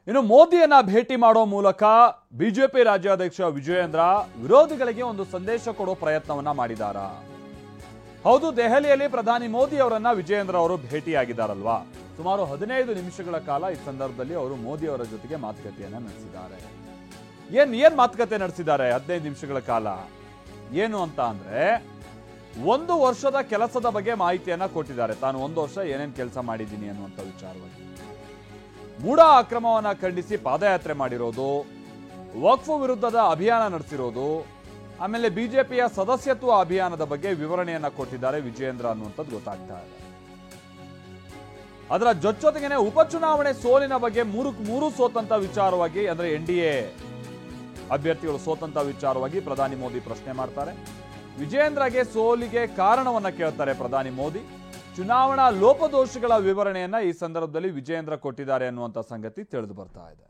ಇನ್ನು ಮೋದಿಯನ್ನ ಭೇಟಿ ಮಾಡೋ ಮೂಲಕ ಬಿಜೆಪಿ ರಾಜ್ಯಾಧ್ಯಕ್ಷ ವಿಜಯೇಂದ್ರ ವಿರೋಧಿಗಳಿಗೆ ಒಂದು ಸಂದೇಶ ಕೊಡೋ ಪ್ರಯತ್ನವನ್ನ ಮಾಡಿದಾರಾ? ಹೌದು, ದೆಹಲಿಯಲ್ಲಿ ಪ್ರಧಾನಿ ಮೋದಿ ಅವರನ್ನ ವಿಜಯೇಂದ್ರ ಅವರು ಭೇಟಿಯಾಗಿದ್ದಾರಲ್ವಾ? ಸುಮಾರು 15 ನಿಮಿಷಗಳ ಕಾಲ ಈ ಸಂದರ್ಭದಲ್ಲಿ ಅವರು ಮೋದಿ ಅವರ ಜೊತೆಗೆ ಮಾತುಕತೆಯನ್ನ ನಡೆಸಿದ್ದಾರೆ. ಏನ್ ಮಾತುಕತೆ ನಡೆಸಿದ್ದಾರೆ 15 ನಿಮಿಷಗಳ ಕಾಲ? ಏನು ಅಂತ ಅಂದ್ರೆ, 1 ವರ್ಷದ ಕೆಲಸದ ಬಗ್ಗೆ ಮಾಹಿತಿಯನ್ನ ಕೊಟ್ಟಿದ್ದಾರೆ. ತಾನು 1 ವರ್ಷ ಏನೇನ್ ಕೆಲಸ ಮಾಡಿದ್ದೀನಿ ಅನ್ನುವಂಥ ವಿಚಾರವಾಗಿ. ಮೂಡ ಅಕ್ರಮವನ್ನ ಖಂಡಿಸಿ ಪಾದಯಾತ್ರೆ ಮಾಡಿರೋದು, ವಕ್ಫ್ ವಿರುದ್ಧದ ಅಭಿಯಾನ ನಡೆಸಿರೋದು, ಆಮೇಲೆ ಬಿಜೆಪಿಯ ಸದಸ್ಯತ್ವ ಅಭಿಯಾನದ ಬಗ್ಗೆ ವಿವರಣೆಯನ್ನ ಕೊಟ್ಟಿದ್ದಾರೆ ವಿಜಯೇಂದ್ರ ಅನ್ನುವಂಥದ್ದು ಗೊತ್ತಾಗ್ತಾ ಇದೆ. ಅದರ ಜೊತೆಗೇನೆ ಉಪಚುನಾವಣೆ ಸೋಲಿನ ಬಗ್ಗೆ ಮೂರು ಸೋತಂತ ವಿಚಾರವಾಗಿ, ಅಂದ್ರೆ NDA ಅಭ್ಯರ್ಥಿಗಳು ಸೋತಂತ ವಿಚಾರವಾಗಿ ಪ್ರಧಾನಿ ಮೋದಿ ಪ್ರಶ್ನೆ ಮಾಡ್ತಾರೆ. ವಿಜಯೇಂದ್ರಗೆ ಸೋಲಿಗೆ ಕಾರಣವನ್ನ ಕೇಳ್ತಾರೆ ಪ್ರಧಾನಿ ಮೋದಿ. ಚುನಾವಣಾ ಲೋಪದೋಷಗಳ ವಿವರಣೆಯನ್ನ ಈ ಸಂದರ್ಭದಲ್ಲಿ ವಿಜಯೇಂದ್ರ ಕೊಟ್ಟಿದ್ದಾರೆ ಅನ್ನುವಂಥ ಸಂಗತಿ ತಿಳಿದು ಬರ್ತಾ ಇದೆ.